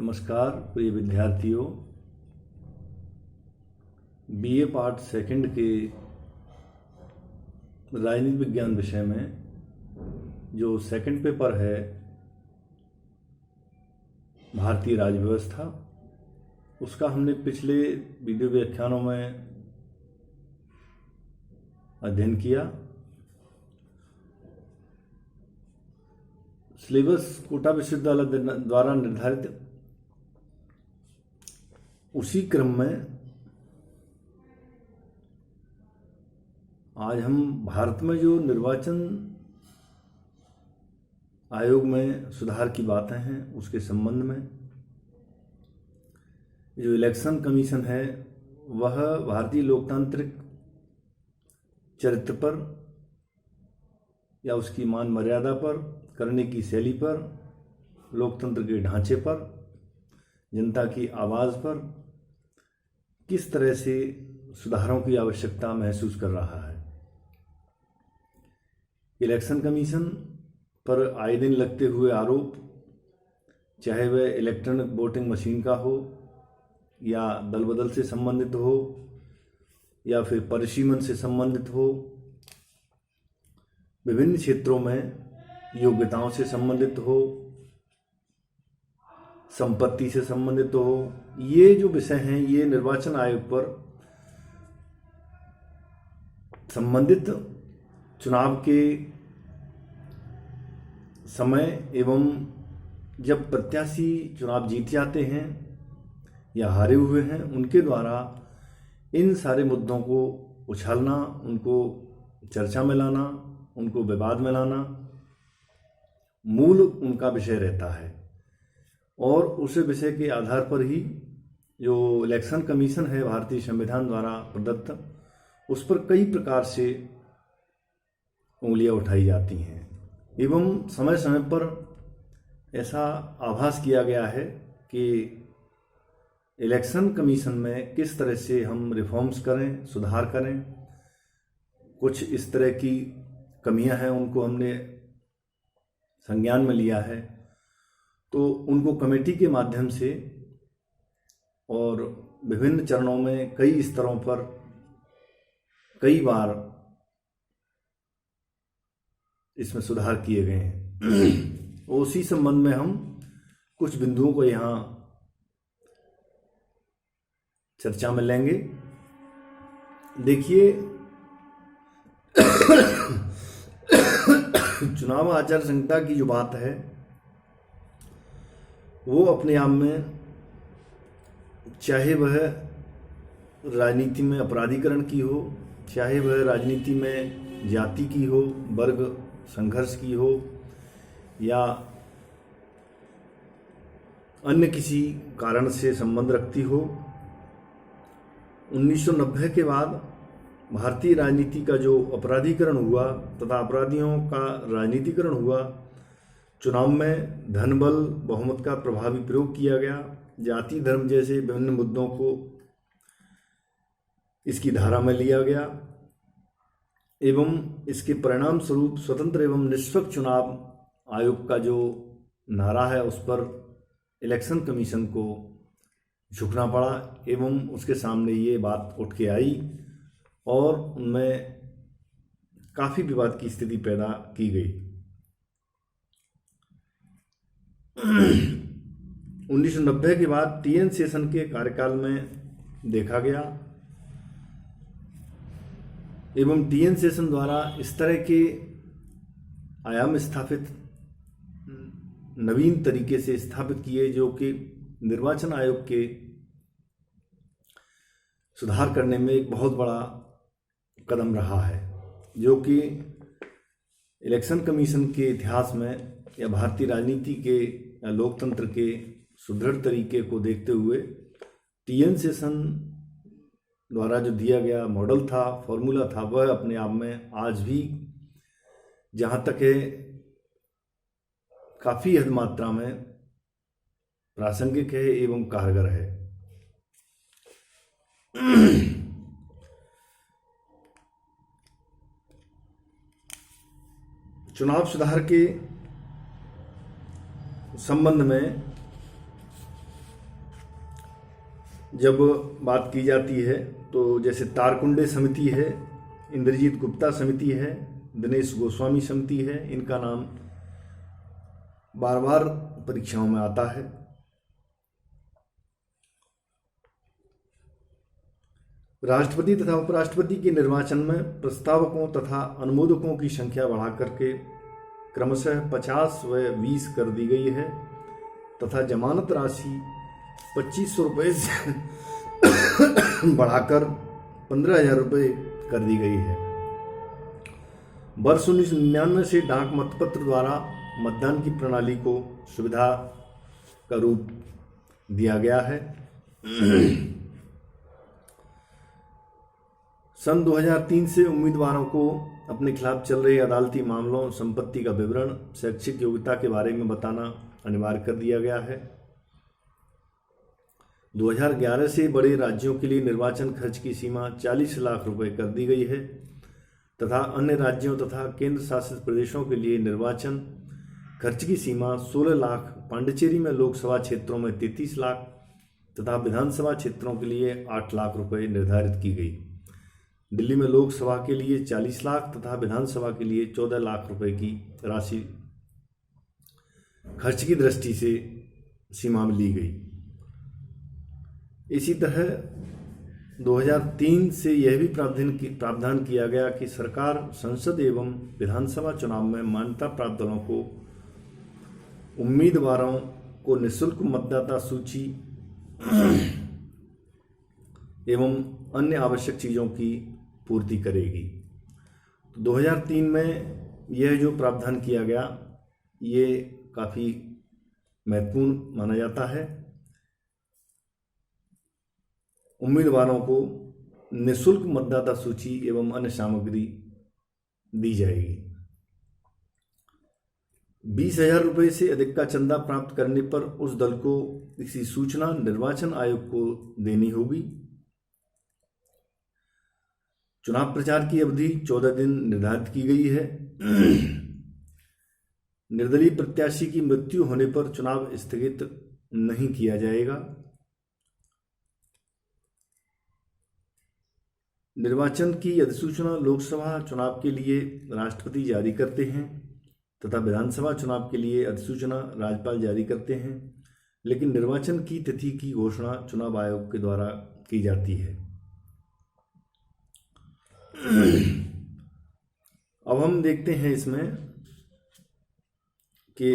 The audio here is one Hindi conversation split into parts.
नमस्कार प्रिय विद्यार्थियों। बीए पार्ट सेकंड के राजनीति विज्ञान विषय में जो सेकंड पेपर है भारतीय राज्य व्यवस्था, उसका हमने पिछले वीडियो व्याख्यानों में अध्ययन किया। सिलेबस कोटा विश्वविद्यालय द्वारा निर्धारित उसी क्रम में आज हम भारत में जो निर्वाचन आयोग में सुधार की बातें हैं उसके संबंध में, जो इलेक्शन कमीशन है वह भारतीय लोकतांत्रिक चरित्र पर या उसकी मान मर्यादा पर, करने की शैली पर, लोकतंत्र के ढांचे पर, जनता की आवाज़ पर किस तरह से सुधारों की आवश्यकता महसूस कर रहा है। इलेक्शन कमीशन पर आए दिन लगते हुए आरोप, चाहे वह इलेक्ट्रॉनिक वोटिंग मशीन का हो या दल बदल से संबंधित हो या फिर परिसीमन से संबंधित हो, विभिन्न क्षेत्रों में योग्यताओं से संबंधित हो, संपत्ति से संबंधित हो, ये जो विषय हैं ये निर्वाचन आयोग पर संबंधित चुनाव के समय एवं जब प्रत्याशी चुनाव जीत जाते हैं या हारे हुए हैं उनके द्वारा इन सारे मुद्दों को उछालना, उनको चर्चा में लाना, उनको विवाद में लाना मूल उनका विषय रहता है। और उस विषय के आधार पर ही जो इलेक्शन कमीशन है भारतीय संविधान द्वारा प्रदत्त, उस पर कई प्रकार से उंगलियां उठाई जाती हैं एवं समय समय पर ऐसा आभास किया गया है कि इलेक्शन कमीशन में किस तरह से हम रिफॉर्म्स करें, सुधार करें। कुछ इस तरह की कमियां हैं, उनको हमने संज्ञान में लिया है, तो उनको कमेटी के माध्यम से और विभिन्न चरणों में कई स्तरों पर कई बार इसमें सुधार किए गए हैं। उसी संबंध में हम कुछ बिंदुओं को यहाँ चर्चा में लेंगे। देखिए, चुनाव आचार संहिता की जो बात है वो अपने आप में, चाहे वह राजनीति में अपराधीकरण की हो, चाहे वह राजनीति में जाति की हो, वर्ग संघर्ष की हो या अन्य किसी कारण से संबंध रखती हो, 1990 के बाद भारतीय राजनीति का जो अपराधीकरण हुआ तथा अपराधियों का राजनीतिकरण हुआ, चुनाव में धन बल बहुमत का प्रभावी प्रयोग किया गया, जाति धर्म जैसे विभिन्न मुद्दों को इसकी धारा में लिया गया एवं इसके परिणाम स्वरूप स्वतंत्र एवं निष्पक्ष चुनाव आयोग का जो नारा है उस पर इलेक्शन कमीशन को झुकना पड़ा एवं उसके सामने ये बात उठ के आई और उनमें काफ़ी विवाद की स्थिति पैदा की गई। 1990 के बाद टीएन शेषन के कार्यकाल में देखा गया एवं टीएन शेषन द्वारा इस तरह के आयाम स्थापित, नवीन तरीके से स्थापित किए जो कि निर्वाचन आयोग के सुधार करने में एक बहुत बड़ा कदम रहा है, जो कि इलेक्शन कमीशन के इतिहास में या भारतीय राजनीति के या लोकतंत्र के सुदृढ़ तरीके को देखते हुए टीएन शेषन द्वारा जो दिया गया मॉडल था, फॉर्मूला था, वह अपने आप में आज भी जहाँ तक है काफ़ी हद मात्रा में प्रासंगिक है एवं कारगर है। चुनाव सुधार के संबंध में जब बात की जाती है तो जैसे तारकुंडे समिति है, इंद्रजीत गुप्ता समिति है, दिनेश गोस्वामी समिति है, इनका नाम बार बार परीक्षाओं में आता है। राष्ट्रपति तथा उपराष्ट्रपति के निर्वाचन में प्रस्तावकों तथा अनुमोदकों की संख्या बढ़ाकर के क्रमशः 50 व 20 कर दी गई है तथा जमानत राशि 2500 रुपये से बढ़ाकर 15,000 रुपये कर दी गई है। वर्ष 1999 से डाक मतपत्र द्वारा मतदान की प्रणाली को सुविधा का रूप दिया गया है। सन 2003 से उम्मीदवारों को अपने खिलाफ चल रहे अदालती मामलों, संपत्ति का विवरण, शैक्षिक योग्यता के बारे में बताना अनिवार्य कर दिया गया है। 2011 से बड़े राज्यों के लिए निर्वाचन खर्च की सीमा 40 लाख रुपए कर दी गई है तथा अन्य राज्यों तथा केंद्र शासित प्रदेशों के लिए निर्वाचन खर्च की सीमा 16 लाख, पांडिचेरी में लोकसभा क्षेत्रों में 33 लाख तथा विधानसभा क्षेत्रों के लिए 8 लाख रुपए निर्धारित की गई। दिल्ली में लोकसभा के लिए 40 लाख तथा विधानसभा के लिए 14 लाख रुपए की राशि खर्च की दृष्टि से सीमा में ली गई। इसी तरह 2003 से यह भी प्रावधान किया गया कि सरकार संसद एवं विधानसभा चुनाव में मान्यता प्राप्त दलों को उम्मीदवारों को निःशुल्क मतदाता सूची एवं अन्य आवश्यक चीज़ों की पूर्ति करेगी। तो 2003 में यह जो प्रावधान किया गया ये काफ़ी महत्वपूर्ण माना जाता है। उम्मीदवारों को निःशुल्क मतदाता सूची एवं अन्य सामग्री दी जाएगी। 20,000 रुपये से अधिक का चंदा प्राप्त करने पर उस दल को किसी सूचना निर्वाचन आयोग को देनी होगी। चुनाव प्रचार की अवधि 14 दिन निर्धारित की गई है। निर्दलीय प्रत्याशी की मृत्यु होने पर चुनाव स्थगित नहीं किया जाएगा। निर्वाचन की अधिसूचना लोकसभा चुनाव के लिए राष्ट्रपति जारी करते हैं तथा विधानसभा चुनाव के लिए अधिसूचना राज्यपाल जारी करते हैं, लेकिन निर्वाचन की तिथि की घोषणा चुनाव आयोग के द्वारा की जाती है। अब हम देखते हैं इसमें कि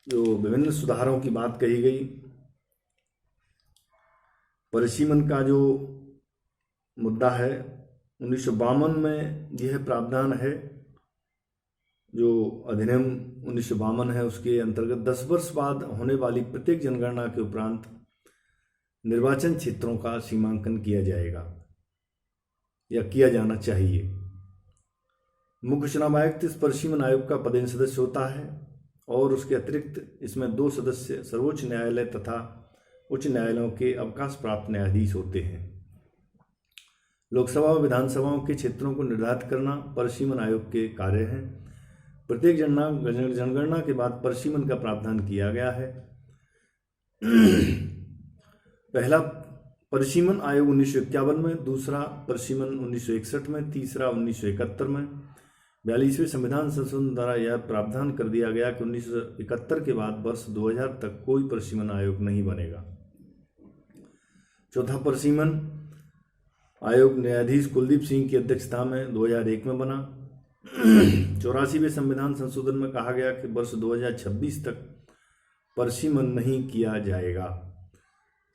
जो विभिन्न सुधारों की बात कही गई, परिसीमन का जो मुद्दा है 1952 में यह प्रावधान है, जो अधिनियम 1952 है उसके अंतर्गत 10 वर्ष बाद होने वाली प्रत्येक जनगणना के उपरांत निर्वाचन क्षेत्रों का सीमांकन किया जाएगा या किया जाना चाहिए। मुख्य चुनाव आयुक्त इस परिसीमन आयोग का पदेन सदस्य होता है और उसके अतिरिक्त इसमें 2 सदस्य सर्वोच्च न्यायालय तथा उच्च न्यायालयों के अवकाश प्राप्त न्यायाधीश होते हैं। लोकसभा और विधानसभाओं के क्षेत्रों को निर्धारित करना परिसीमन आयोग के कार्य हैं। प्रत्येक जनगणना के बाद परिसीमन का प्रावधान किया गया है। पहला परिसीमन आयोग 1951 में, दूसरा परिसीमन 1961 में, तीसरा 1971 में। 42वें संविधान संशोधन द्वारा यह प्रावधान कर दिया गया कि 1971 के बाद वर्ष 2000 तक कोई परिसीमन आयोग नहीं बनेगा। चौथा परिसीमन आयोग न्यायाधीश कुलदीप सिंह की अध्यक्षता में 2001 में बना। 84वें संविधान संशोधन में कहा गया कि वर्ष 2026 तक परिसीमन नहीं किया जाएगा।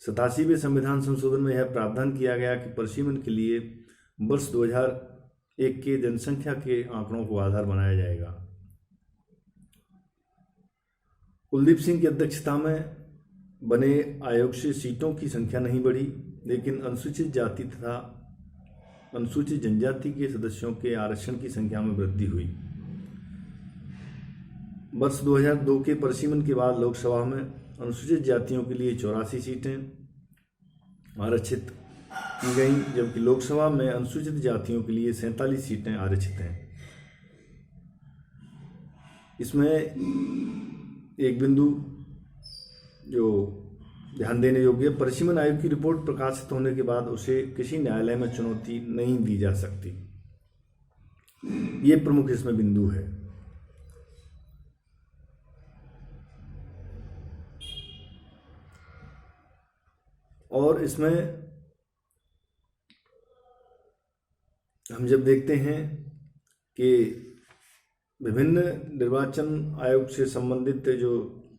87वें संविधान संशोधन में यह प्रावधान किया गया कि परिसीमन के लिए वर्ष 2001 के जनसंख्या के आंकड़ों को आधार बनाया जाएगा। कुलदीप सिंह की अध्यक्षता में बने आयोग से सीटों की संख्या नहीं बढ़ी, लेकिन अनुसूचित जाति तथा अनुसूचित जनजाति के सदस्यों के आरक्षण की संख्या में वृद्धि हुई। वर्ष 2002 के परिसीमन के बाद लोकसभा में अनुसूचित जातियों के लिए 84 सीटें आरक्षित की गई, जबकि लोकसभा में अनुसूचित जातियों के लिए 47 सीटें आरक्षित हैं। इसमें एक बिंदु जो ध्यान देने योग्य। परिसीमन आयोग की रिपोर्ट प्रकाशित होने के बाद उसे किसी न्यायालय में चुनौती नहीं दी जा सकती। ये प्रमुख इसमें बिंदु है। और इसमें हम जब देखते हैं कि विभिन्न निर्वाचन आयोग से संबंधित जो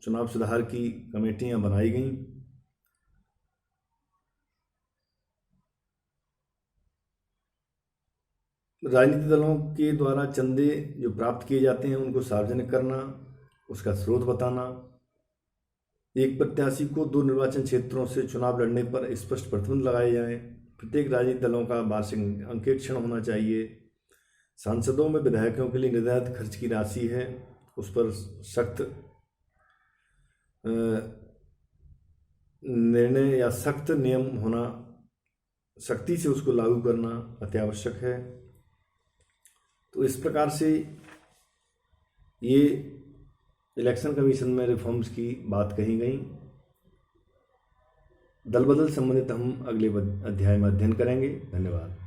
चुनाव सुधार की कमेटियां बनाई गई, राजनीतिक दलों के द्वारा चंदे जो प्राप्त किए जाते हैं उनको सार्वजनिक करना, उसका स्रोत बताना, एक प्रत्याशी को 2 निर्वाचन क्षेत्रों से चुनाव लड़ने पर स्पष्ट प्रतिबंध लगाए जाएं, प्रत्येक राजनीतिक दलों का वार्षिक अंकेक्षण होना चाहिए, सांसदों में विधायकों के लिए निर्धारित खर्च की राशि है उस पर सख्त निर्णय या सख्त नियम होना, सख्ती से उसको लागू करना अत्यावश्यक है। तो इस प्रकार से ये इलेक्शन कमीशन में रिफॉर्म्स की बात कही गई। दल बदल संबंधित हम अगले अध्याय में अध्ययन करेंगे। धन्यवाद।